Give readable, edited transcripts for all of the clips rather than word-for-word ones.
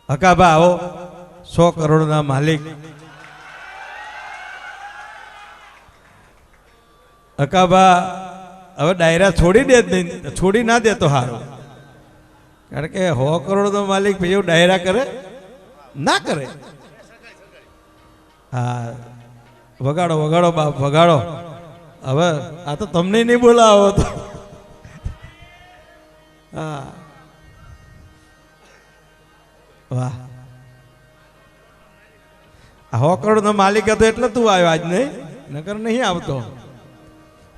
હકાબા આવો 100 કરોડના માલિક હકાબા હવે ડાયરા છોડી ના દે તો સારું, કારણ કે 100 કરોડનો માલિક પછી એવું ડાયરા કરે ના કરે. હા વગાડો વગાડો બાપ વગાડો. હવે આ તો તમને નહીં બોલાવો તો. હા વાહ, 100 કરોડનો માલિક હતો એટલે તું આવ્યો આજ, નહીં નકર નહીં આવતો.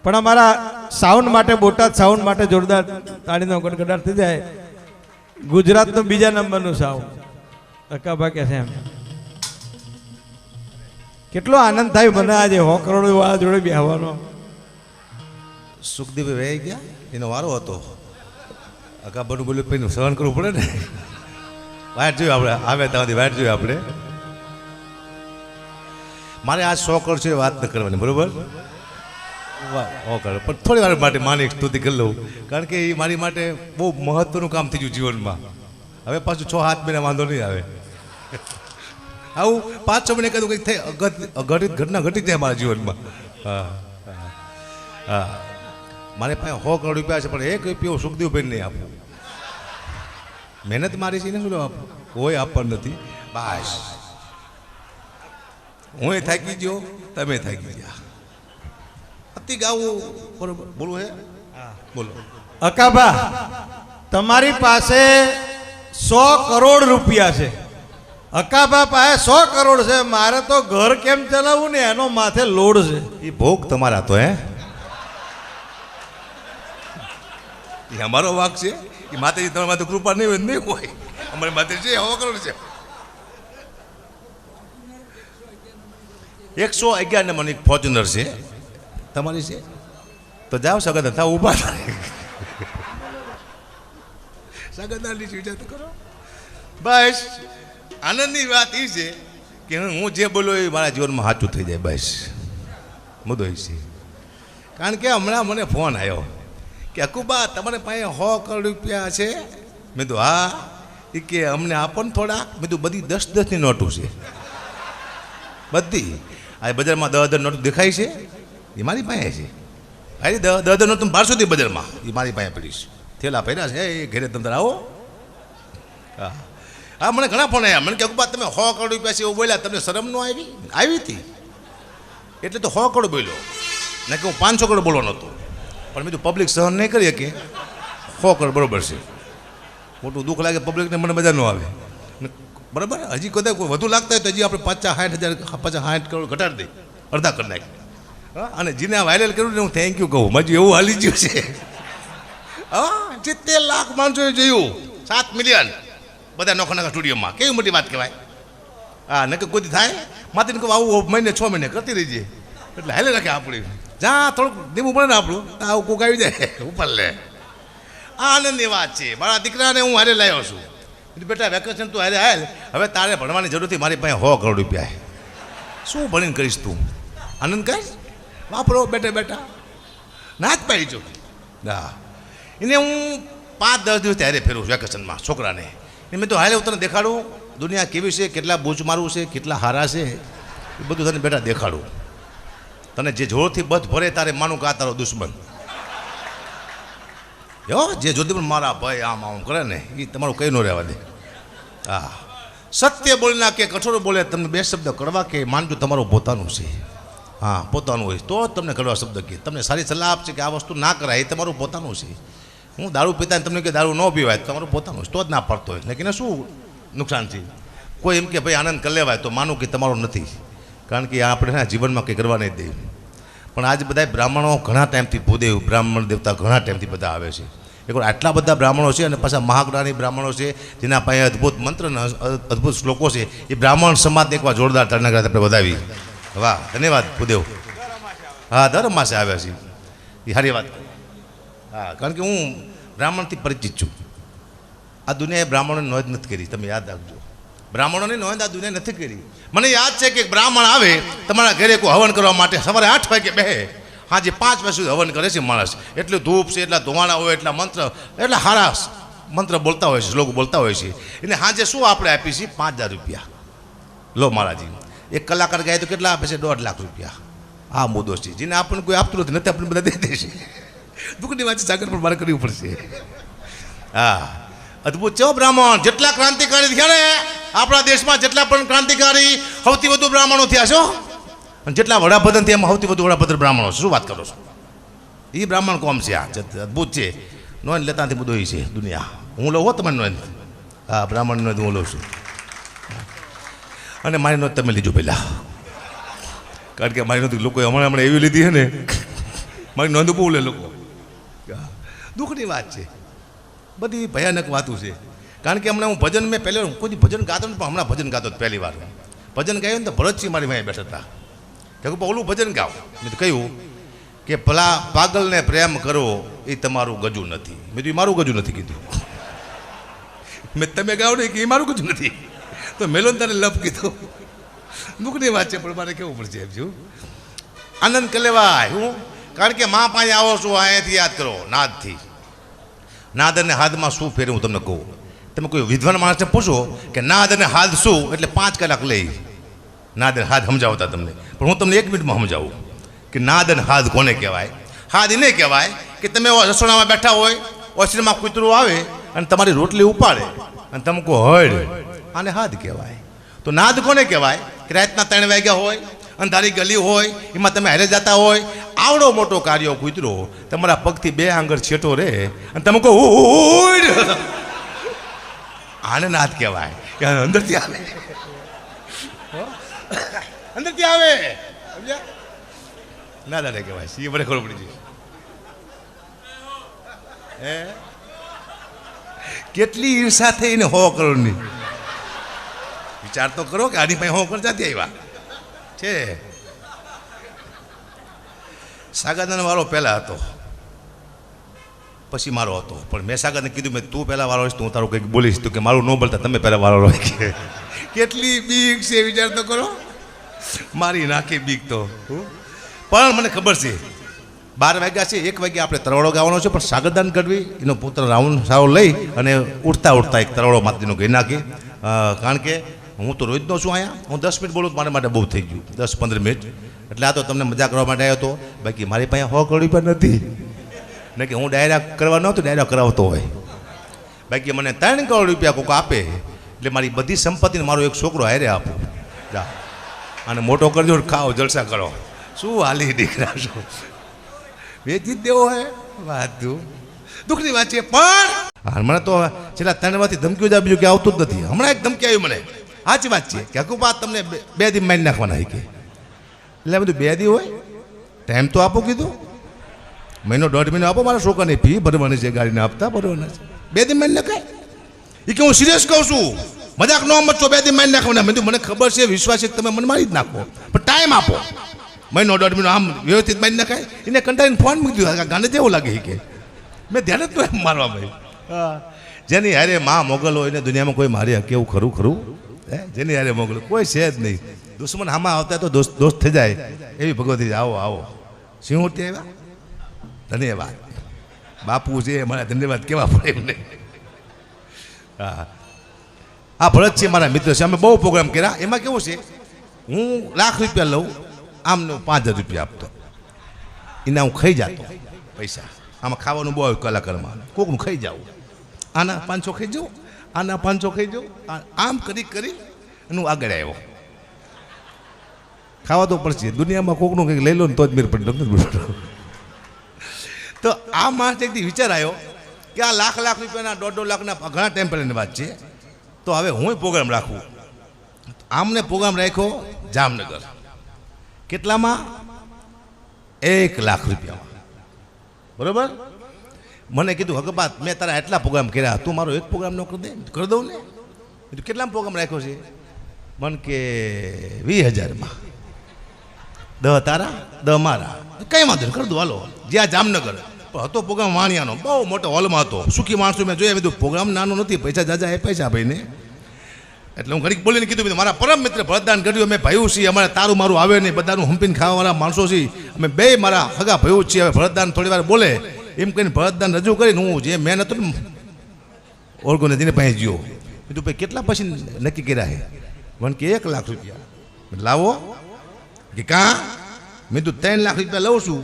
પણ અમારા સાઉન્ડ માટે, બોટાદ સાઉન્ડ માટે જોરદાર તાળીનો ગડગડાટ થઈ જાય. ગુજરાતનું બીજા નંબરનું સાઉન્ડ હકાબા કે છે એમ. કેટલો આનંદ થાય મને આજે 100 કરોડ વાળા જોડે બેહવાનો. સુખદેવ વહી ગયા, એનો વારો હતો. હકાબાનું બોલ્યું પછી સહન કરવું પડે ને. વાટ જોયું આપણે, આવે ત્યાંથી વાટ જોયું આપણે. મારે આ 100 કરોડ છે વાત ન કરવાની, બરોબર? પણ થોડી વાર માટે માની સ્તુતિ કરી લઉં, કારણ કે એ મારી માટે બહુ મહત્વનું કામ થઈ ગયું જીવનમાં. હવે પાછું 6-7 મહિના વાંધો નહીં આવે. આવું 5-6 મહિને કદું કંઈક થાય, ઘટના ઘટી જાય મારા જીવનમાં. હા હા, મારે પાસે 100 કરોડ રૂપિયા છે, પણ 1 રૂપિયો સુખદેવભાઈ નહીં આપવું. મહેનત મારી છે ને શું આપવું, કોઈ આપવાનું નથી. બસ હું થાકી ગયો, તમે થાકી ગયા. અતિ ગાવું બરોબર બોલવું હે? બોલો. હકાબા તમારી પાસે 100 કરોડ રૂપિયા છે. હકાબા પાસે 100 કરોડ છે, મારે તો ઘર કેમ ચલાવવું ને એનો માથે લોડ છે. એ ભોગ તમારા તો હે, એ અમારો વાક છે. એ માતાજી તમારા માથે કૃપા નહીં હોય, નહીં હોય. અમારી માથે છે 100 કરોડ છે. 111 નંબરની એક ફોર્ચ્યુનર છે તમારી છે, તો જાઓ સગત થા ઊભા થાય. સગતની વિચાર તો કરો. બસ આનંદની વાત એ છે કે હું જે બોલ્યો એ મારા જીવનમાં સાચું થઈ જાય. બસ મુદ્દો એ છે. કારણ કે હમણાં મને ફોન આવ્યો કે અકુબા તમારે પાસે 100 કરોડ રૂપિયા છે. મેં તો હા. એ કે અમને આપો ને થોડા. મેં તો બધી 10-10ની નોટો છે, બધી. આ બજારમાં 10-10 નોટ દેખાય છે, એ મારી પાસે છે. ભાઈ 10-10 નોટ તમે 1200 બજારમાં, એ મારી પાસે પડી છે. થેલા પહેર્યા છે એ ઘરે તમે આવો. હા હા, મને ઘણા ફોન આવ્યા. મને કે અકુબા તમે 100 કરોડ રૂપિયા છે એવું બોલ્યા, તમને શરમ ન આવી હતી એટલે તો 100 કરોડ બોલ્યો, ને કે હું 500 કરોડ બોલવાનો હતો. પણ મેં તો પબ્લિક સહન નહીં કરી કે 100 કરોડ બરોબર છે. મોટું દુઃખ લાગે પબ્લિકને, મને મજા ન આવે. બરાબર, હજી કદાચ વધુ લાગતા હોય તો હજી આપણે 50-60 કરોડ ઘટાડી દઈએ, અડધા કરી નાખીએ. હા, અને જેને વાયરલ કર્યું ને હું થેન્ક યુ કહું. મજુ એવું હાલી ગયું છે. હા, 70 લાખ માણસોએ જોયું, 7 મિલિયન બધા નોખા સ્ટુડિયોમાં. કેવી મોટી વાત કહેવાય. હા, નકર કોઈ થાય માથે કહું આવું મહિને 6 મહિને કરતી રહીજે, એટલે હાલે રાખે આપણી. જ્યાં થોડુંક ધીમું પડે ને આપણું, આવું કોક આવી જાય ઉપર લે. આ આનંદની વાત છે. મારા દીકરાને હું હારે લાવ્યો છું. બેટા વેકેશન તું હારે હાલ, હવે તારે ભણવાની જરૂર નથી. મારી પાસે 100 કરોડ રૂપિયા છે. શું ભણીને કરીશ તું? આનંદ કરીશ, વાપરો બેટા બેટા. ના જ પાડી છો. હા, એને હું 5-10 દિવસ ત્યારે ફેરવું છું વેકેશનમાં છોકરાને. મેં તો હાલે હું તને દેખાડું દુનિયા કેવી છે, કેટલા બૂચ મારવું છે, કેટલા હારા છે, એ બધું તને બેટા દેખાડું. તને જે જોરથી બધ ભરે તારે માનું કે આ તારો દુશ્મન. જો જે જોતી પણ મારા ભાઈ આમ કરે ને એ તમારું કંઈ ન રહેવા દે. હા, સત્ય બોલના કે કઠોર બોલે તમને 2 શબ્દ કડવા કે માનજો તમારું પોતાનું છે. હા, પોતાનું હોય તો તમને કડવા શબ્દ કહે, તમને સારી સલાહ આપશે કે આ વસ્તુ ના કરાય, એ તમારું પોતાનું છે. હું દારૂ પીતા તમને કે દારૂ ન પીવાય, તમારું પોતાનું છે તો જ ના પડતો હોય. લેકિન શું નુકસાન છે? કોઈ એમ કે ભાઈ આનંદ કરી લેવાય તો માનું કે તમારું નથી, કારણ કે આપણે જીવનમાં કંઈ કરવા નહીં દે. પણ આજે બધા બ્રાહ્મણો ઘણા ટાઈમથી ભૂદેવ બ્રાહ્મણ દેવતા ઘણા ટાઈમથી બધા આવે છે. એકવાર આટલા બધા બ્રાહ્મણો છે અને પાછા મહાજ્ઞાની બ્રાહ્મણો છે જેના પાસે અદ્ભુત મંત્ર અને અદ્ભુત શ્લોકો છે. એ બ્રાહ્મણ સમાજને એકવાર જોરદાર તાળીના આપણે વધાવી. વાહ, ધન્યવાદ ભૂદેવ. હા, દર માસે આવ્યા છે, એ સારી વાત. હા, કારણ કે હું બ્રાહ્મણથી પરિચિત છું. આ દુનિયાએ બ્રાહ્મણોની નોંધ નથી કરી, તમે યાદ રાખજો. બ્રાહ્મણોની નોંધ આ દુનિયાએ નથી કરી. મને યાદ છે કે એક બ્રાહ્મણ આવે તમારા ઘરે કોઈ હવન કરવા માટે, સવારે 8 વાગે બેહે, આજે 5 વાગ્યા સુધી હવન કરે છે માણસ. એટલું ધૂપ છે, એટલા ધોવાણા હોય, એટલા મંત્ર, એટલા હારા મંત્ર બોલતા હોય છે, શ્લોક બોલતા હોય છે. એને સાંજે શું આપણે આપીએ છીએ? 5000 રૂપિયા. લો મહારાજી, એક કલાકાર ગાય તો કેટલા આપે છે? 1.5 લાખ રૂપિયા. આ મુદ્દો છે, જેને આપણને કોઈ આપતું નથી આપણે બધા દઈ દેશે. દુઃખની વાત સાગર પર મારે કરવી પડશે. હા, અદભુત છે બ્રાહ્મણ. જેટલા ક્રાંતિકારી થયા ને આપણા દેશમાં, જેટલા પણ ક્રાંતિકારી, સૌથી વધુ બ્રાહ્મણો થયા છો. અને જેટલા વડાપ્રધાન થયા એમાં સૌથી વધુ વડાપ્રધાન બ્રાહ્મણો. શું વાત કરો છો? એ બ્રાહ્મણ કોમ છે. આ અદભુત છે. નોંધ લેતાથી બધું એ છે દુનિયા. હું લઉં હો તમારી નોંધ. હા, બ્રાહ્મણ નોંધ હું લઉં છું. અને મારી નોંધ તમે લીજો પહેલાં, કારણ કે મારી નોંધ લોકોએ હમણાં એવી લીધી છે ને, મારી નોંધ બહુ લે લોકો. દુઃખની વાત છે, બધી ભયાનક વાતું છે. કારણ કે હમણાં હું ભજન, મેં પહેલી વાર કોઈ ભજન ગાતો ને, પણ હમણાં ભજન ગાતો પહેલી વાર ભજન ગાયું ને તો ભરતસિંહ મારી વાંહે બેઠા હતા. કે ઓલું ભજન ગાઓ. મેં તો કહ્યું કે ભલા પાગલને પ્રેમ કરો એ તમારું ગજુ નથી. મેં તો એ મારું ગજુ નથી કીધું. મેં તમે ગાઓ ને કે એ મારું ગજુ નથી, તો મેલોન તારે લપ કીધું. દુઃખની વાત છે, પણ મારે કેવું પડશે એમ છું. આનંદ કરી લેવાય. હું કારણ કે મા પાસે આવો છો, અહીંયાથી યાદ કરો નાદથી. નાદ અને હાથમાં શું ફેર હું તમને કહું. તમે કોઈ વિદ્વાન માણસને પૂછો કે નાદ અને હાથ શું, એટલે 5 કલાક લઈ નાદ અને હાથ સમજાવતા તમને. પણ હું તમને 1 મિનિટમાં સમજાવું કે નાદ અને હાથ કોને કહેવાય. હાથ એને કહેવાય કે તમે રસોડામાં બેઠા હોય, ઓસરીમાં કૂતરું આવે અને તમારી રોટલી ઉપાડે અને તમે કહો હળ, આને હાથ કહેવાય. તો નાદ કોને કહેવાય કે રાતના 3 વાગ્યા હોય, અંધારી ગલી હોય, એમાં તમે હારે જતા હોય, આવડો મોટો કાર્યો કૂતરો તમારા પગથી 2 આંગળ છેટો રહે અને તમે કહો ઉડ, આને નાદ કહેવાય. કે અંદરથી આવે, અંદરથી આવે. ના દાદા કહેવાય. સી મને ખબર પડી જાય. કેટલી ઈર્ષા થઈ ને 100 કરોડની. વિચાર તો કરો કે આની પાસે 100 કરોડ જાતી આવ્યા છે. સાગરદાન વાળો પહેલાં હતો, પછી મારો હતો. પણ મેં સાગરને કીધું, મેં તું પહેલાં વાળો હોઈશ તો હું તારું કંઈક બોલીશ. તું કે મારું ન બોલતા તમે પહેલાં વાળો રહો. કેટલી બીક છે વિચાર તો કરો. મારી નાખી બીક તો. પણ મને ખબર છે 12 વાગ્યા છે, 1 વાગ્યા આપણે તરવાડો ગાવાનો છે. પણ સાગરદાન ગઢવી એનો પુત્ર રાવણ સારો લઈ અને ઉઠતા ઉઠતા એક તરવાડો માતાજીનો ગઈ નાખી. કારણ કે હું તો રોજનો છું અહીંયા. હું 10 મિનિટ બોલું તો મારા માટે બહુ થઈ ગયું, 10-15 મિનિટ. એટલે આ તો તમને મજા કરવા માટે આવ્યો હતો. બાકી મારી પાસે 100 કરોડ રૂપિયા નથી ને કે હું ડાયરા કરવા નહોતો, ડાયરા કરાવતો હોય. બાકી મને 3 કરોડ રૂપિયા કોઈક આપે એટલે મારી બધી સંપત્તિને મારો એક છોકરો હારે આપો. જા અને મોટો કરજો, ખાઓ, જલસા કરો. શું હાલી દીકરા છો, વેચી જ દેવો હે. વાત દુઃખની વાત છે. પણ મને તો છેલ્લા 3 વર્ષથી ધમકીઓ જ બીજું કે આવતું જ નથી. હમણાં એક ધમકી આવી મને. સાચી વાત છે કે હકુપાત તમને 2 દી મારી નાખવાના કે. એટલે બધું 2 દી હોય, ટાઈમ તો આપો કીધું. 1.5 મહિનો આપો, મારા છોકરાની ફી ભરવાની છે, ગાડીને આપતા ભરવાના છે. 2 દી મારી નાખાય એ કે હું સિરિયસ કહું છું, મજાક ન સમજો. 2 દી મારી નાખવાના. મેં મને ખબર છે, વિશ્વાસ છે, તમે મને મારી જ નાખો, પણ ટાઈમ આપો. 1.5 મહિનો આમ વ્યવસ્થિત મારી નાખાય. એને કંટાળીને ફોન મૂકી દીધો. ગાને જેવું લાગે કે મેં ધ્યાન જ તો એમ મારવા ભાઈ. જેની હારે માં મોગલ હોય એને દુનિયામાં કોઈ મારી કેવું ખરું ખરું. જેની હારે મોગલ કોઈ છે જ નહીં. દુશ્મન હામાં આવતા તો દોસ્ત થઈ જાય એવી ભગવતી. આવો આવો સિંહુટી આવ્યા. ધન્યવાદ બાપુ છે, મારા ધન્યવાદ કેવા પડે એમને. હા, આ ભરત છે મારા મિત્ર છે. અમે બહુ પ્રોગ્રામ કર્યા. એમાં કેવું છે, હું લાખ રૂપિયા લઉં, આમને 5000 રૂપિયા આપતો. એના હું ખાઈ જતો પૈસા. આમાં ખાવાનું બહુ આવ્યું કલાકારમાં. કોકનું ખાઈ જાઉં, આના 500 ખાઈ જાઉં, આના 500 ખાઈ જાઉં. આમ કરી કરી અને હું આગળ આવ્યો. ખાવા તો પડશે. દુનિયામાં કોકનું કંઈક લઈ લો ને તો જ મેર પડી. તો આ માણસ એકથી વિચાર આવ્યો કે આ લાખ રૂપિયાના 1.5 લાખના ઘણા ટાઈમ પહેલાંની વાત છે. તો હવે હું પ્રોગ્રામ રાખું. આમને પ્રોગ્રામ રાખ્યો જામનગર. કેટલામાં? 1 લાખ રૂપિયામાં. બરોબર. મને કીધું હકબાત મેં તારા એટલા પ્રોગ્રામ કર્યા, તું મારો એક પ્રોગ્રામ ન કરી દઉં ને. કીધું કેટલામાં પ્રોગ્રામ રાખ્યો છે? મને કે 20,000માં. 10 તારા 10 મારા. કંઈ વાંધો નહીં, કરી દઉં હાલો. જ્યાં જામનગર. પણ હતો પ્રોગ્રામ વાણિયાનો, બહુ મોટો હોલમાં હતો. સુખી માણસો મેં જોયા. કીધું પ્રોગ્રામ નાનો નથી, પૈસા જાજા એ પૈસા ભાઈને. એટલે હું ઘડીક બોલીને કીધું મારા પરમ મિત્ર ભરતદાન ગઢવી અમે ભાઈઓ છીએ, અમારે તારું મારું આવે નહીં, બધાનું હંપીને ખાવાવાળા માણસો છીએ અમે. 2 મારા હગા ભાઈઓ છીએ. હવે ભરતદાન થોડી વાર બોલે એમ કહીને ભરતદાન રજૂ કરીને હું જે મેન હતું ને ઓળખો તેને પાસે ગયો કીધું ભાઈ કેટલા પછી નક્કી કર્યા છે મને કે 1 લાખ રૂપિયા લાવો કે કાં મેં તું 3 લાખ રૂપિયા લઉં છું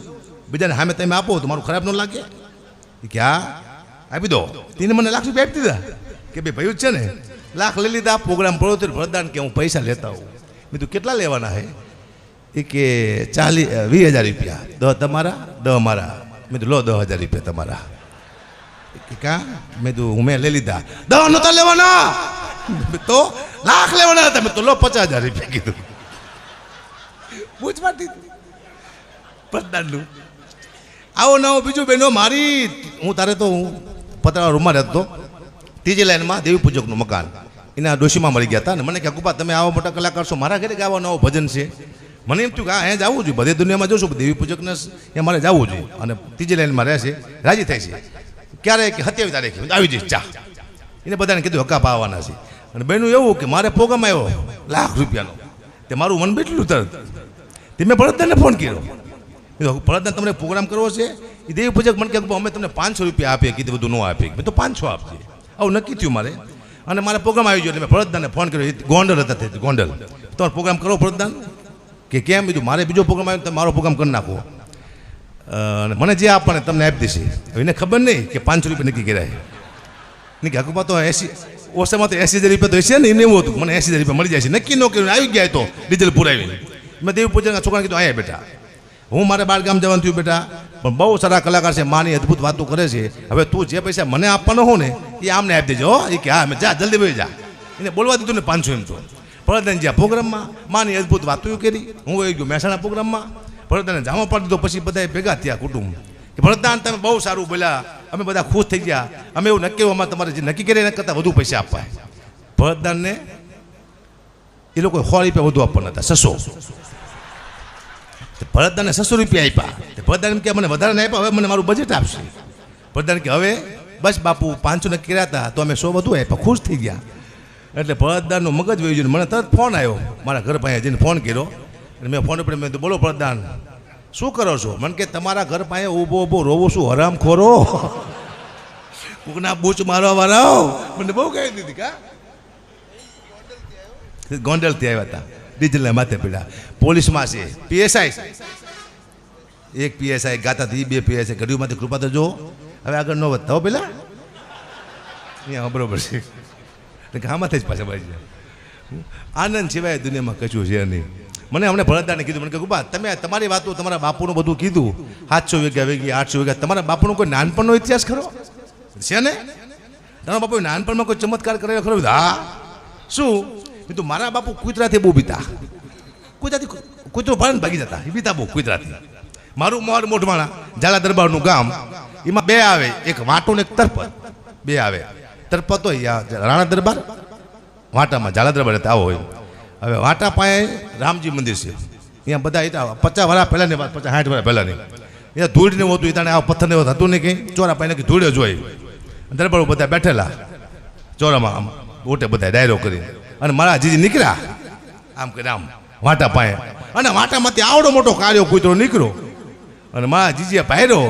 બીજાને સામે તમે આપો તો મારું ખરાબ ન લાગે કે હા આપી દો તેને મને લાખ રૂપિયા આપી દીધા કે ભાઈ ભાઈ છે ને લાખ લઈ લીધા પ્રોગ્રામ પડો તો પ્રધાન કે હું પૈસા લેતા હોઉં મેં તું કેટલા લેવાના હે એ કે 20,000 રૂપિયા 10 તમારા 10 મારા મેં તો લો 10,000 રૂપિયા તમારા કે કાં મેં તું મેં લઈ લીધા 10 નહોતા લેવાના તો લાખ લેવાના હતા મેં તો લો 50,000 રૂપિયા કીધું પૂછવાથી પ્રધાનનું આવો નવો બીજું બહેનો મારી હું તારે તો હું પતરા રૂમમાં રહેતો ત્રીજી લાઈનમાં દેવી પૂજકનું મકાન એના ડોશીમાં મળી ગયા હતા ને મને કે ગુપા તમે આવા મોટા કલાકાર છો મારા ઘરે ગાવા નવો ભજન છે મને એમ થયું કે અહીંયા જવું જોઈએ બધી દુનિયામાં જોશું દેવી પૂજકને એ મારે જવું જોઈએ અને ત્રીજી લાઈનમાં રહે છે રાજી થાય છે ક્યારે કે 27 તારીખે આવી જઈશ ચા એને બધાને કીધું હક્કા પાવાના છે અને બહેનું એવું કે મારે પ્રોગ્રામ આવ્યો લાખ રૂપિયાનો તે મારું મન બેઠલું તરત તે મેં ભરતદાનને ફોન કર્યો ભરતદાન તમને પ્રોગ્રામ કરવો છે એ દેવી પૂજક મને કહે અમે તમને 500 રૂપિયા આપીએ કીધું બધું ન આપીએ મેં તો 500 આપજે આવું નક્કી થયું મારે અને મારે પ્રોગ્રામ આવી ગયો એટલે મેં ભરતદાનને ફોન કર્યો ગોંડલ હતા તે ગોંડલ તમારો પ્રોગ્રામ કરો ભરતદાન કે કેમ બીજું મારે બીજો પ્રોગ્રામ આવ્યો તમે મારો પ્રોગ્રામ કરી નાખો અને મને જે આપવાને તમને આપી દેશે એને ખબર નહીં કે 500 રૂપિયા નક્કી કર્યા નહીં કે હકુમાં તો 80 ઓછામાં તો 80,000 રૂપિયા તો હશે ને એને એવું હતું મને 80,000 રૂપિયા મળી જાય છે નક્કી ન કર્યું આવી ગયા તો ડીઝલ પુરાવીને મેં દેવી પૂજકના છોકરાને કીધું અહીંયા બેટા હું મારે બાર ગામ જવાનું થયું બેટા પણ બહુ સારા કલાકાર છે માની અદ્ભુત વાતો કરે છે હવે તું જે પૈસા મને આપવાનો હો ને એ આમને આપી દેજો એ કે હા મેં જા જલ્દી ભાઈ જા એને બોલવા દીધું ને 500 એમ તો ભરતદાન જ્યાં પ્રોગ્રામમાં માની અદ્ભુત વાતો કરી હું આવી ગયો મહેસાણા પ્રોગ્રામમાં ભરતદાને જામા પાડી દીધો પછી બધા ભેગા થયા કુટુંબ કે ભરતદાન તમે બહુ સારું બોલ્યા અમે બધા ખુશ થઈ ગયા અમે એવું નક્કી અમારે તમારે જે નક્કી કરી એના કરતાં વધુ પૈસા આપવા ભરતદાનને એ લોકો 100 રૂપિયા વધુ આપવાના હતા 600 ભરતદાનને 600 રૂપિયા આપ્યા ભરતદાન એમ કે મને વધારે નહીં આપ્યા હવે મને મારું બજેટ આપશે ભરતદાન કે હવે બસ બાપુ 500 નક્કી કર્યા હતા તો અમે 100 વધુ આપ્યા ખુશ થઈ ગયા એટલે ભરતદાનનું મગજ વહી ગયું મને તરત ફોન આવ્યો મારા ઘર પાસે જઈને ફોન કર્યો અને મેં ફોન ઉપર મેં તો બોલો ભરતદાન શું કરો છો મને કે તમારા ઘર પાસે ઊભો રોવો શું હરામ ખોરો કોકના બૂચ મારવા વાળા મને બહુ કહી દીધી કા ગોંડલથી આવ્યા હતા ડીઝલના માથે પીડા પોલીસમાં છે પીએસઆઈ એક પીએસઆઈ ગાતા હતી 2 પીએસઆઈ ઘડીમાંથી કૃપા તો જો હવે આગળ ન વધતા હો પેલા અહીંયા બરોબર છે આમાંથી જ પાછા બાજી આનંદ સિવાય દુનિયામાં કશું છે નહીં મને હમણાં ભરતદાને કીધું મને કે ગુપા તમે તમારી વાતો તમારા બાપુનું બધું કીધું 700 વીઘા વેગી 800 વીઘા તમારા બાપુનો કોઈ નાનપણનો ઇતિહાસ ખરો છે ને તમારા બાપુ નાનપણમાં કોઈ ચમત્કાર કરેલો ખરો હા શું કીધું મારા બાપુ કૂતરાથી બહુ બીતા કૂતરો ભાડે ભાગી જતા એ બીતા બહુ કૂતરાથી મારું મોર મોઢવાણા ઝાલા દરબારનું ગામ એમાં 2 આવે એક વાટો ને એક તરપત 2 આવે તરપત હોય રાણા દરબાર વાટામાં ઝાલા દરબાર હતા આવો હોય હવે વાટા પાસે રામજી મંદિર છે અહીંયા બધા 50 વર્ષ પહેલાંની વાત 50 60 વર્ષ પહેલાંની અહીંયા ધૂળ ને હોતું ત્યાં આ પથ્થર ને હતું નહીં કંઈ ચોરા પાસે કે ધૂળ જ હોય દરબારો બધા બેઠેલા ચોરામાં આમ ઓટે બધા ડાયરો કરી અને મારા જીજી નીકળ્યા આમ કરી આમ વાટા પાસે અને વાટામાંથી આવડો મોટો કાર્યો કૂતરો નીકળ્યો અને મારા જીજીએ પહેર્યો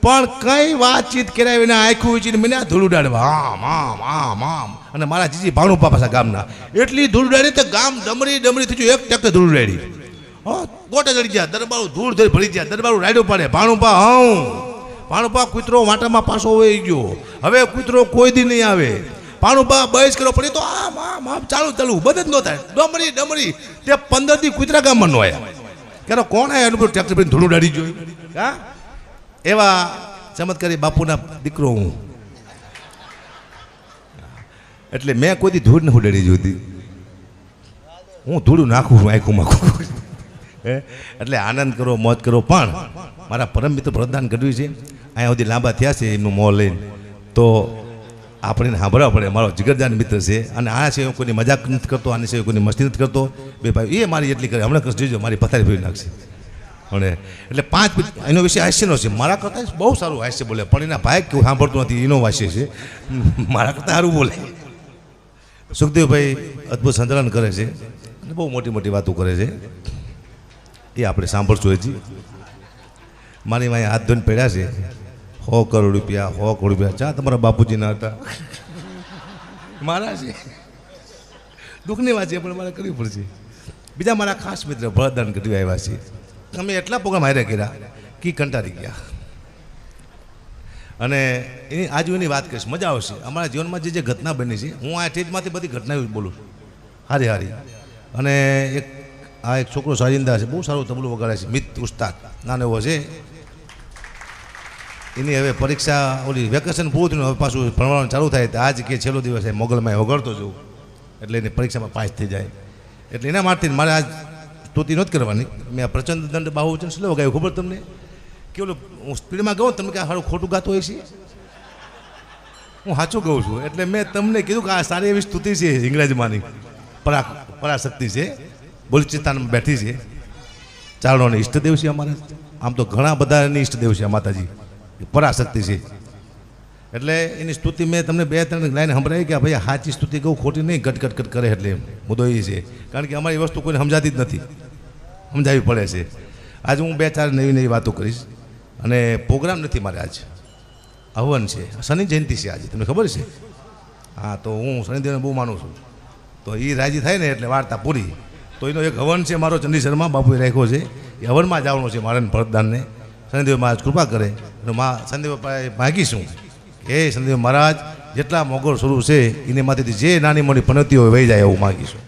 પણ કઈ વાતચીત કર્યા વિના આખું વીચીને મને ધૂળ ઉડાડવા આમ આમ આમ આમ અને મારા જીજી ભાણુપા પાછા ગામના એટલી ધૂળ ઉડાડી તો ગામ ડમરી ડમરી થઈ ગયું એક ટકે ધૂળ ઉડાડી ગોટે ચડી ગયા દરબારું ધૂળ ધરી ભરી ગયા દરબારું રાડ્યો પડે ભાણુપા ભાણુપા કૂતરો વાટામાં પાછો વહી ગયો હવે કૂતરો કોઈ દી નહીં આવે ભાણુપા બહેસ કર્યો પડી તો આમ આમ આમ ચાલુ બધે જ ન થાય ડમરી ડમરી તે 15 દી કૂતરા ગામમાં ન આવ્યા ક્યારે કોણ આવ્યા એનું ટ્રેક્ટર પર ધૂળ ઉડાડી જોઈ હા એવા ચમત્કારી બાપુના દીકરો હું એટલે મેં કોઈ ધૂળ ન ઉડાડી જોતી હું ધૂળું નાખું છું આખું માખું એટલે આનંદ કરો મોજ કરો પણ મારા પરમ મિત્ર ભરતદાન ગઢવી છે અહીંયા સુધી લાંબા થયા છે એમનું મોં લઈને તો આપણે સાંભળવા પડે મારો જીગરજાન મિત્ર છે અને આ છે કોઈની મજાક નથી કરતો આની છે કોઈની મસ્તી નથી કરતો બે ભાઈ એ મારી એટલી કરે હમણાં કશું જોજો મારી પથારી ફેરી નાખશે અને એટલે 5 એનો વિષય હાસ્યનો છે મારા કરતાં બહુ સારું હાસ્ય બોલે પણ એના ભાઈ કેવું સાંભળતું નથી એનો હાસ્ય છે મારા કરતાં સારું બોલે સુખદેવભાઈ અદ્ભુત સંચાલન કરે છે અને બહુ મોટી મોટી વાતો કરે છે એ આપણે સાંભળશું હજી મારી માએ હાથ ધોઈને પડ્યા છે 100 કરોડ રૂપિયા 100 કરોડ રૂપિયા ચા તમારા બાપુજીના હતા મારા છે દુઃખની વાત છે પણ મારે કરવી પડશે. બીજા મારા ખાસ મિત્ર ભરતદાન ગઢવી આવ્યા છે. અમે એટલા પ્રોગ્રામ હારે કર્યા કે કંટાળી ગયા. અને એની આજુની વાત કરીશ, મજા આવશે. અમારા જીવનમાં જે ઘટના બની છે, હું આ સ્ટેજમાંથી બધી ઘટનાઓ બોલું છું હારી હારી. અને એક છોકરો સાજિંદા છે, બહુ સારું તબલું વગાડે છે, મિત ઉસ્તાદ નાનો એવો છે. એની હવે પરીક્ષા ઓલી વેકેશન પૂરું થયું, હવે પાછું ભણવાનું ચાલુ થાય. તો આજ કે છેલ્લો દિવસ છે, મોગલમાં વગાડતો જવું એટલે એની પરીક્ષામાં પાસ થઈ જાય. એટલે એના માટે મારે આજ સ્તુતિ નહોતી કરવાની. મેં આ પ્રચંડ દંડ બાહુવચન સ્લો ગાયું, ખબર તમને? કે ઓલું હું સ્પીડમાં ગાઉં તમે કે સારું ખોટું ગાતો હોય છે, હું સાચું કહું છું. એટલે મેં તમને કીધું કે આ સારી એવી સ્તુતિ છે ઇંગ્રેજીમાંની, પરાશક્તિ છે, બોલચિસ્તાનમાં બેઠી છે. ચારણોની ઈષ્ટદેવ છે અમારે. આમ તો ઘણા બધાની ઈષ્ટદેવ છે માતાજી, પરાશક્તિ છે. એટલે એની સ્તુતિ મેં તમને 2-3 લાઈન સંભળાવી કે ભાઈ સાચી સ્તુતિ કહું, ખોટી નહીં, કટ કરે. એટલે મુદ્દો એ છે, કારણ કે અમારી વસ્તુ કોઈને સમજાતી જ નથી, સમજાવવી પડે છે. આજે હું 2-4 નવી વાતો કરીશ. અને પ્રોગ્રામ નથી મારે, આજ હવન છે, શનિ જયંતિ છે આજે, તમને ખબર છે? હા, તો હું શનિદેવને બહુ માનું છું. તો એ રાજી થાય ને એટલે વાર્તા પૂરી. તો એનો એક હવન છે મારો, ચંદીસરમાં બાપુએ રાખ્યો છે. એ હવનમાં જવાનું છે મારે ભરતદાનને. શનિદેવ મહારાજ કૃપા કરે. અને શનિદેવ માગીશું કે શનિદેવ મહારાજ જેટલા મોગલ સ્વરૂપ છે એની માથેથી જે નાની મોટી પનતીઓ વહી જાય એવું માગીશું.